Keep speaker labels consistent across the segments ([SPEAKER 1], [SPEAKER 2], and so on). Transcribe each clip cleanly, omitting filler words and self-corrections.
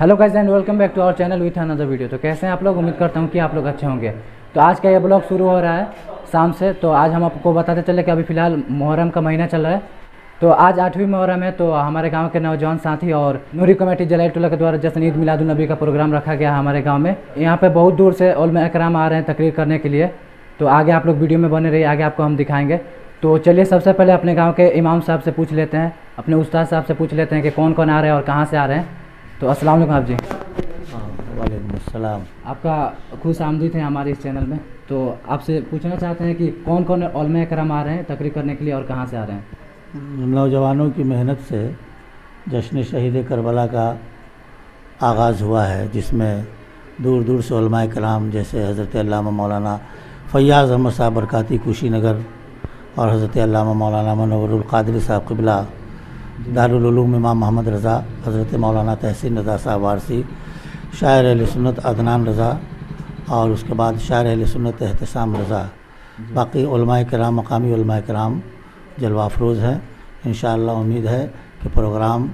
[SPEAKER 1] Hello guys and welcome back to our channel with another video. तो कैसे हैं आप लोग? उम्मीद करता हूं कि आप लोग अच्छे होंगे। तो आज का ये ब्लॉग शुरू हो रहा है शाम से। तो आज हम आपको बताते चले कि अभी फ़िलहाल मुहर्रम का महीना चल रहा है। तो आज 8वीं मुहर्रम है। तो हमारे गांव के नौजवान साथी और नूरी कमेटी जलाई टोला के द्वारा जश्न ईद मिलादुन्नबी का प्रोग्राम रखा गया है हमारे गाँव में। यहाँ पर बहुत दूर से उलमा इकराम आ रहे हैं तकरीर करने के लिए। तो आगे आप लोग वीडियो में बने रहिए, आगे आपको हम दिखाएँगे। तो चलिए सबसे पहले अपने गाँव के इमाम साहब से पूछ लेते हैं, अपने उस्ताद साहब से पूछ लेते हैं कि कौन कौन आ रहे हैं और कहाँ से आ रहे हैं। तो अस्सलाम वालेकुम आप जी।
[SPEAKER 2] वालेकुम अस्सलाम।
[SPEAKER 1] आपका खुश आमदीद है हमारे इस चैनल में। तो आपसे पूछना चाहते हैं कि कौन कौन उलमा इकराम आ रहे हैं तकरीर करने के लिए और कहाँ से आ रहे हैं?
[SPEAKER 2] नौजवानों की मेहनत से जश्न शहीद करबला का आगाज़ हुआ है, जिसमें दूर दूर से उलमा इकराम जैसे हज़रत अल्लामा मौलाना फ़ैयाज़ अहमद साहब बरकाती कुशीनगर और हज़रत अल्लामा मौलाना मनव्वरुल क़ादरी साहब क़िबला दारुल उलूम इमाम मोहम्मद रज़ा, हज़रत मौलाना तहसीन रज़ा साहब वारसी, शायर अहले सुन्नत अदनान रज़ा और उसके बाद शायर अहले सुन्नत एहतसाम रज़ा, बाकी उलमाए किराम मकामी उलमाए किराम जलवा अफरोज़ हैं। इंशाअल्लाह उम्मीद है कि प्रोग्राम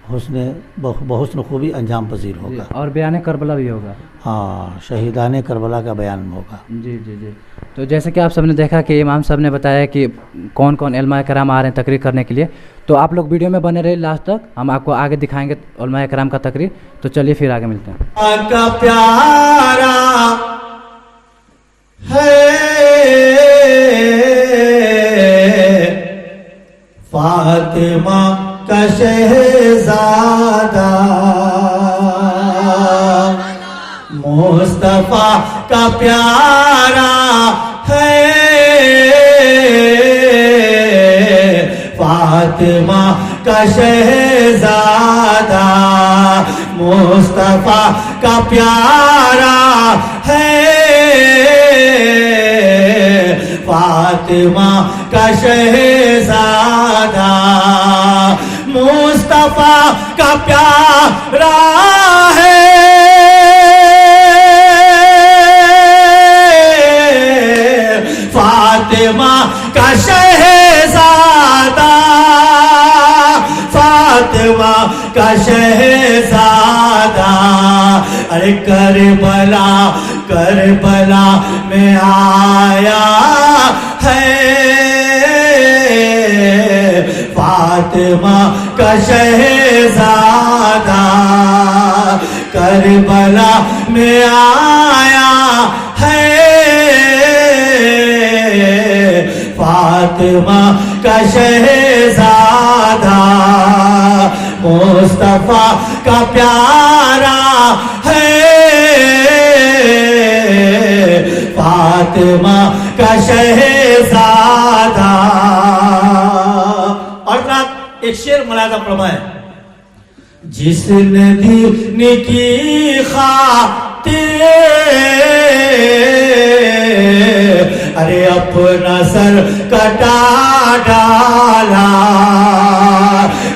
[SPEAKER 2] बहुस्न खूबी अंजाम पजीर होगा
[SPEAKER 1] और बयान करबला भी होगा।
[SPEAKER 2] हाँ, शहीदान करबला का बयान होगा।
[SPEAKER 1] जी जी जी। तो जैसे कि आप सबने देखा कि इमाम साहब ने बताया कि कौन कौन उलमा इकराम आ रहे हैं तकरीर करने के लिए। तो आप लोग वीडियो में बने रहे लास्ट तक, हम आपको आगे दिखाएंगे उलमा इकराम का तकरीर। तो चलिए फिर आगे मिलते हैं।
[SPEAKER 3] का प्यारा है फातिमा का शहजादा, मुस्तफा का प्यारा है फातिमा का शहजादा, मुस्तफा का प्यारा है फातिमा का शहजादा, मुस्तफा का प्यारा है फातिमा का शहजादा, फातिमा का शहजादा। अरे करबला करबला में आया है फातिमा का शहजादा, करबला में आया है फातिमा का शहजादा, मुस्तफा का प्यारा है फातिमा का शहजादा। और रात एक शेर मुलाजा फरमाए, जिसने दीन की खातिर अरे अपना सर कटा डाला,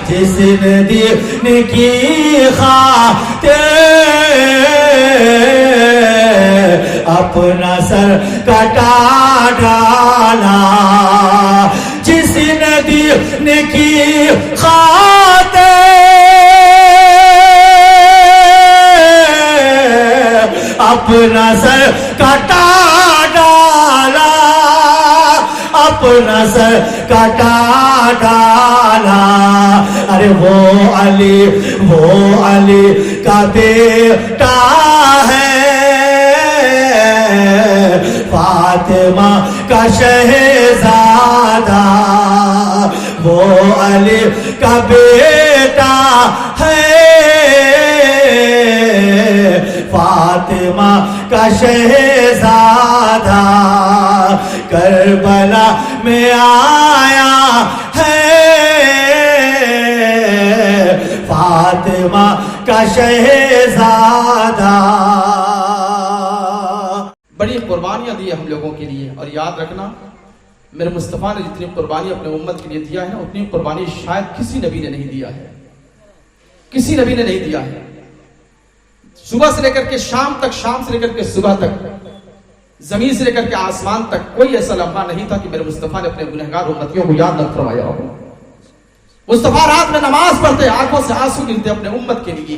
[SPEAKER 3] जिसने दीन की खातिर अपना सर कटा डाला, जिसने दीन की खातिर अपना सर कटा डाला, अपना सर कटा डाला। अरे वो अली का बेटा है फातिमा का शहजादा, वो अली का बेटा है फातिमा का शहजादा, करबला में आया है फातिमा का शहजादा।
[SPEAKER 4] बड़ी कुर्बानियां दी हम लोगों के लिए, और याद रखना मेरे मुस्तफ़ा ने जितनी कुर्बानी अपने उम्मत के लिए दिया है ना, उतनी कुर्बानी शायद किसी नबी ने नहीं दिया है, किसी नबी ने नहीं दिया है। सुबह से लेकर के शाम तक, शाम से लेकर के सुबह तक, जमीन से लेकर के आसमान तक कोई ऐसा लम्हा नहीं था कि मेरे मुस्तफा ने अपने गुनहगार उम्मतियों को याद न फरमाया हो। मुस्तफा रात में नमाज पढ़ते, आंखों से आंसू गिरते अपने उम्मत के लिए,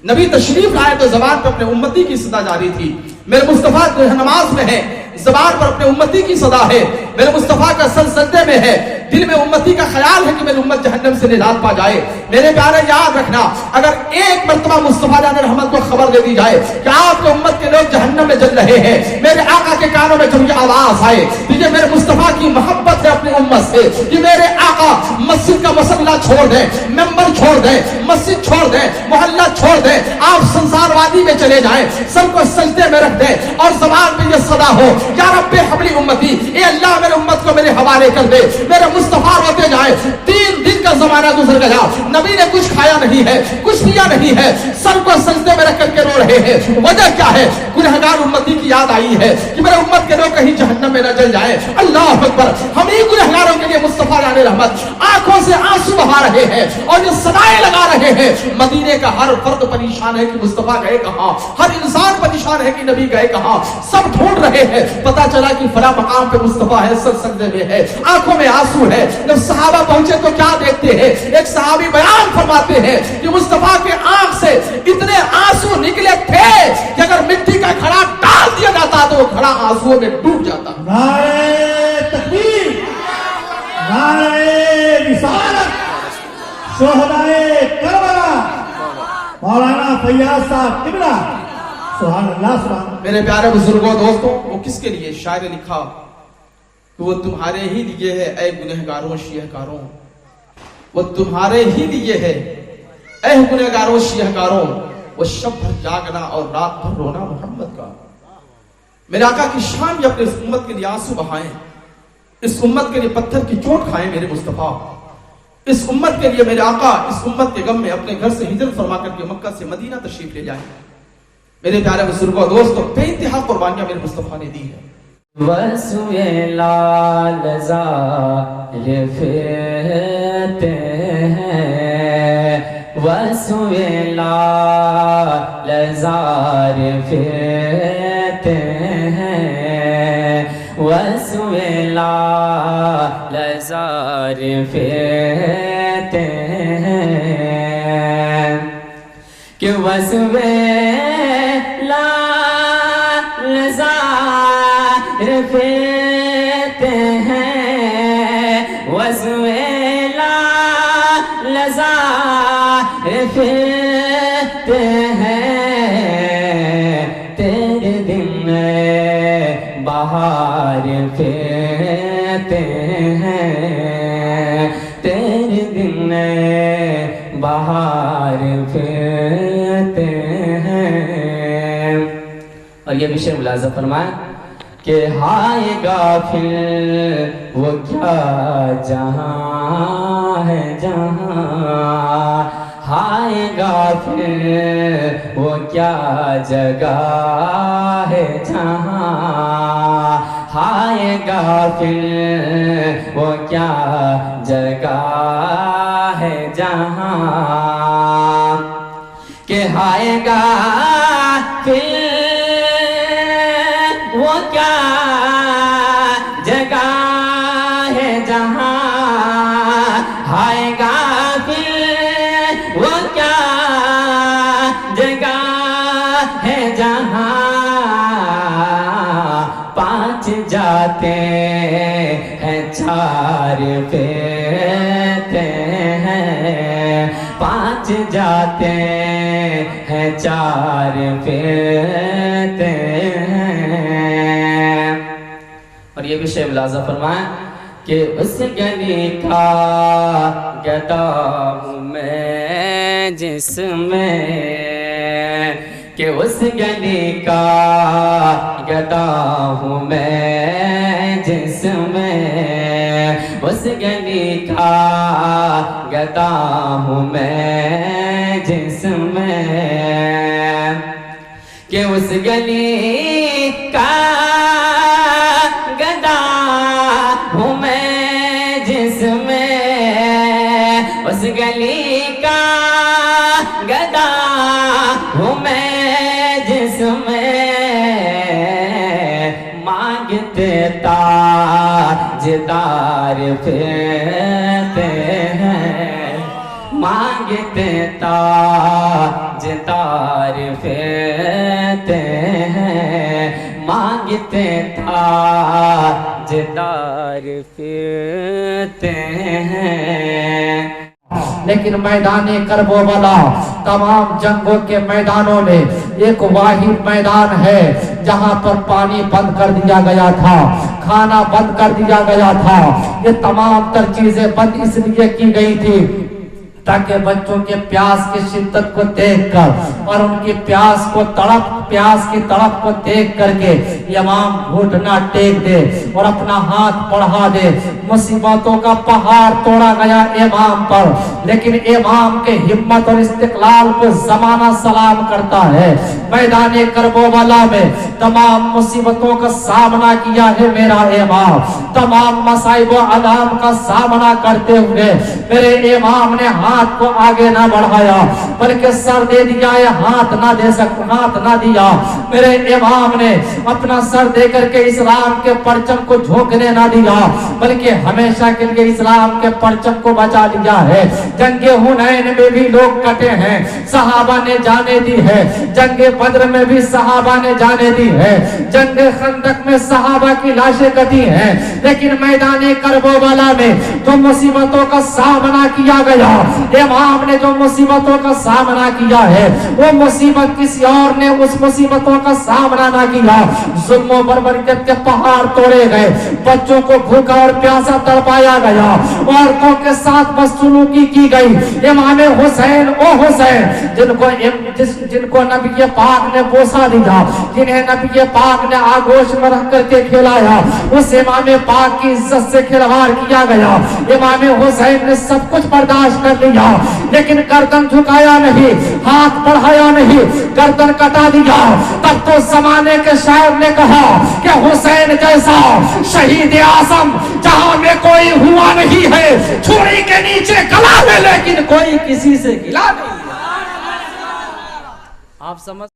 [SPEAKER 4] नबी तशरीफ लाए तो जबान पर अपने उम्मती की सदा जारी थी। मेरे मुस्तफा जो है नमाज में है, जबान पर अपने उम्मती की सदा है। मेरे मुस्तफा का सर सजदे में है, दिल में उम्मती का ख्याल है कि मेरी उम्मत जहन्नम से निजात पा जाए। मेरे प्यारे याद रखना, अगर एक मर्तबा मुस्तफा जान रहमत को खबर दे दी जाए कि आपके उम्मत के लोग जहन्नम में जल रहे हैं, मेरे आका के कानों में जब ये आवाज आए कि ये मेरे मुस्तफा की मोहब्बत है अपनी उम्मत से, कि मेरे आका मस्जिद का मसल्ला छोड़ दे, मेंबर छोड़ दे, मस्जिद छोड़ दे, मोहल्ला छोड़ दे, आप संसारवादी में चले जाएं, सबको सजदे में रख दे और ज़बान पे ये सदा हो, या रब्बे हबली उम्मती, ए अल्लाह मेरे उम्मत को मेरे हवाले कर दे। मेरे मुस्तफा रोते जाए। 3 दिन का जमाना गुजर गया, नबी ने कुछ खाया नहीं है, कुछ पिया नहीं है, सर को सजदे में रख करके रो रहे हैं। वजह क्या है? गुनहगार उम्मती की याद आई है कि मेरे उम्मत के लोग कहीं जहन्नम में न जल जाए। अल्लाह अकबर। हम ही गुनहगारों के लिए मुस्तफा जाने रहमत आंखों से आंसू बहा रहे हैं और ये सदाएं लगा रहे हैं। मदीने का हर फर्द परेशान है कि मुस्तफा गए कहां, हर इंसान परेशान है कि नबी गए कहां, सब ढूंढ रहे हैं। पता चला कि फला मकाम पे मुस्तफा है, सर सजदे में है, आंखों में आंसू है। जब सहाबा पहुंचे तो क्या देखते हैं? एक सहाबी बयान फरमाते हैं कि मुस्तफा के आंख से इतने आंसू निकले थे कि अगर मिट्टी का घड़ा डाल दिया जाता तो वो घड़ा आंसुओं में डूब जाता।
[SPEAKER 3] नारे तकबीर, नारे रिसालत, शोहदाए करबला, मौलाना फैयाज साहब किबला, सुभान अल्लाह सुभान।
[SPEAKER 4] मेरे प्यारे बुजुर्गों दोस्तों, वो किसके लिए शायर ने लिखा कि वो तुम्हारे ही लिए है ऐ गुनहगारों शियहकारों, वो तुम्हारे ही लिए है ऐ गुनहगारों शियहकारों, वो शब भर जागना और रात भर रोना मोहम्मद का। मेरे आका की शान ये अपने इस उम्मत के लिए आंसू बहाएं, इस उम्मत के लिए पत्थर की चोट खाएं मेरे मुस्तफा, इस उम्मत के लिए मेरे आका इस उम्मत के गम में अपने घर से हिजरत फरमा करके मक्का से मदीना तशरीफ ले जाएं। मेरे प्यारे बुजुर्गों दोस्तों, बेइंतहा कुर्बानियां मेरे मुस्तफा ने दी है।
[SPEAKER 5] वसुए लाल ज़ारिफ़ते हैं, वसुए लाल ज़ारिफ़ते हैं, वसुए लाल ज़ारिफ़ते हैं कि वसुए रफेते हैं, वज़्वे लज़ा रफेते हैं, तेरे दिन बहार फेते हैं, तेरे दिन बहार फेते हैं। और ये भी शेर मुलाज़ा फरमाए कि हाय गाफिल वो क्या जहां है जहां, हाय गाफिल वो क्या जगह है जहां, हाय गाफिल वो क्या जगह है जहां, कि हाय गाफिल वो क्या जगह है जहां, हाय गाफिल वो क्या जगह है जहां, 5 जाते हैं 4 फेरते हैं, 5 जाते हैं 4 फेरते हैं। और ये भी शेर मुलाज़ा फरमाएं कि उस गली का गदा हूँ मैं जिसमें, कि उस गली का गदा हूँ मैं जिसमें, उस गली का गदा हूँ मैं जिसमें, कि उस गली का गदा हूँ मैं जिसमें, उस गली का गदा हूँ मैं जिसमें, मांगते ताजदार फेरते हैं, मांगते ताज ताजदार फेरते हैं, मांगते ताजदार फेरते हैं।
[SPEAKER 6] लेकिन मैदान करबला तमाम जंगों के मैदानों में एक वाहिद मैदान है जहां पर पानी बंद कर दिया गया था, खाना बंद कर दिया गया था। ये तमाम तर चीजें बंद इसलिए की गई थी ताकि बच्चों के प्यास की शिद्दत को देखकर और उनकी प्यास की तड़प को देख करके इमाम घुटना टेक दे और अपना हाथ बढ़ा दे। मुसीबतों का पहाड़ तोड़ा गया इमाम पर, लेकिन इमाम के हिम्मत और इस्तिकलाल को जमाना सलाम करता है। मैदान करबला में तमाम मुसीबतों का सामना किया है मेरा इमाम, तमाम मसाइब व अलाम का सामना करते हुए मेरे इमाम ने हाथ को आगे ना बढ़ाया बल्कि सर दे दिया है, हाथ ना दिया। मेरे इमाम ने अपना सर दे करके इस्लाम के परचम को झोंकने ना दिया बल्कि हमेशा के लिए इस्लाम के परचम को बचा लिया है। जंगे हुनैन में भी लोग कटे हैं, सहाबा ने जाने दी है। जंगे बद्र में भी सहाबा ने जाने दी है। जंगे खंदक में सहाबा की लाशें कटी हैं, लेकिन मैदान करबला में जो मुसीबतों का सामना किया गया, इमाम ने जो मुसीबतों का सामना किया है वो मुसीबत किसी और ने उस मुसीबतों का सामना ना किया। जुल्म बर्बरियत के पहाड़ तोड़े गए, बच्चों को भूखा और प्यासा तड़पाया गया, औरतों के साथ बदसलूकी की गई। इमाम हुसैन ओ हुसैन जिनको नबी पाक ने बोसा दिया, जिन्हें नबी पाक ने आगोश में रख करके खिलाया, उस इमाम पाक की इज्जत से खिलवाड़ किया गया। इमाम हुसैन ने सब कुछ बर्दाश्त कर लिया लेकिन गर्दन झुकाया नहीं, हाथ बढ़ाया नहीं, गर्दन कटा दिया। तब तो जमाने के शायर ने कहा कि हुसैन जैसा शहीद आजम जहां में कोई हुआ नहीं है, छुरी के नीचे गला है लेकिन कोई किसी से गिला नहीं। आप समझ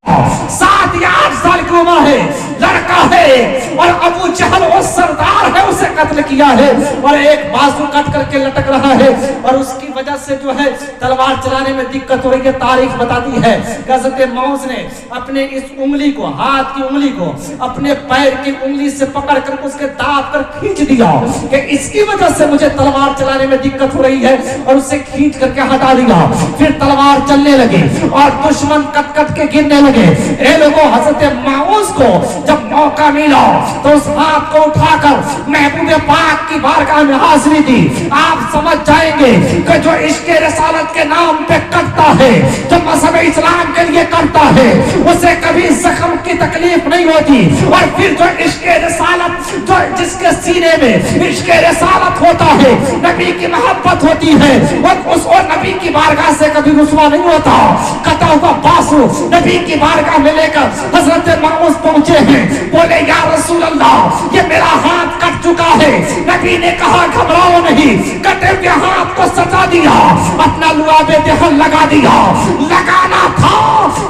[SPEAKER 6] 7 या 8 साल की उम्र है, लड़का है और अबू जहल वो सरदार है, उसे कत्ल किया है और एक बाजू कट करके लटक रहा है और उसकी वजह से जो है तलवार चलाने में दिक्कत हो रही है। तारीख बताती है हज़रत मौस ने अपने इस उंगली को, हाथ की उंगली को अपने पैर की उंगली से पकड़ कर उसके दाब कर खींच दिया कि इसकी वजह से मुझे तलवार चलाने में दिक्कत हो रही है और उसे खींच करके हटा दिया। फिर तलवार चलने लगी और दुश्मन कट कट के गिरने लगे। ए लोगों, हज़रत माऊस को जब मौका मिला तो उस हाथ को उठाकर महबूब पाक की बारगाह में हाजिरी दी। आप समझ जाएंगे कि जो इश्क़ रिसालत के नाम पे करता है, जो मज़हब इस्लाम के लिए करता है, उसे कभी जख्म की तकलीफ नहीं होती। और फिर जो इश्क़ रिसालत, जो जिसके सीने में इश्क़ रिसालत होता है, नबी की मोहब्बत होती है, और नबी की बारगाह से कभी रुसवा नहीं होता। कटा हुआ बासु नबी की बारगाह में लेकर हजरत माऊस पहुंचे हैं। बोले या रसूल अल्लाह, ये मेरा हाथ कट चुका है। नबी ने कहा घबराओ नहीं, कटे हुए हाथ को सजा दिया, अपना लुआबे देहन लगा दिया। लगाना था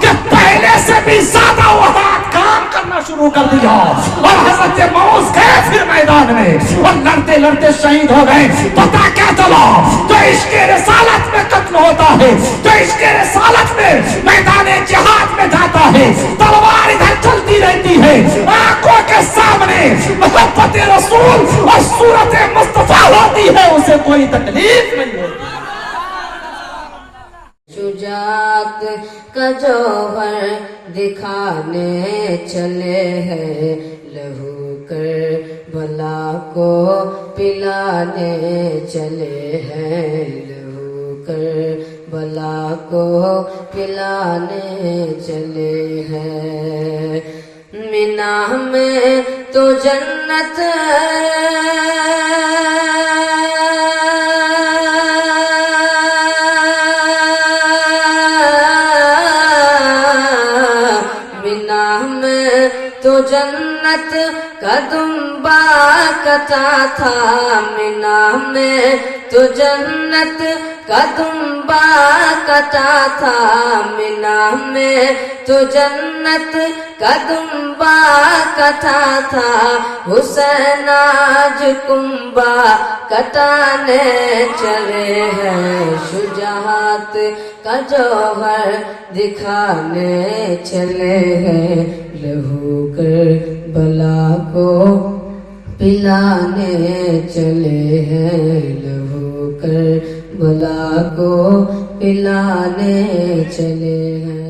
[SPEAKER 6] कि पहले से भी ज्यादा वो हाथ काम करना शुरू कर दिया और हजरत माऊस गए फिर मैदान में और लड़ते लड़ते शहीद हो गए। पता क्या चला? जो इश्क़ रिसालत में कत्ल होता है, जो इश्क़ रिसालत में मैदान जिहाद में जाता है, तलवार इधर चलती रहती है, आंखों के सामने मोहब्बत रसूल और सूरत मुस्तफा होती है, उसे कोई तकलीफ नहीं होती।
[SPEAKER 7] शुजात का जौहर दिखाने चले हैं, लहू कर भला को पिलाने चले हैं, लहू कर भला को पिलाने चले हैं। मीना में तो जन्नत तो जन्नत कदुम्बा कटा था, मीना में तो जन्नत कदुम्बा कटा था, मीना में तो जन्नत कदुम्बा कथा था हुसैन आज कुंबा कटाने चले हैं शुजाअत का जौहर दिखाने चले हैं लहू करबला को पिलाने चले हैं लहू करबला को पिलाने चले हैं।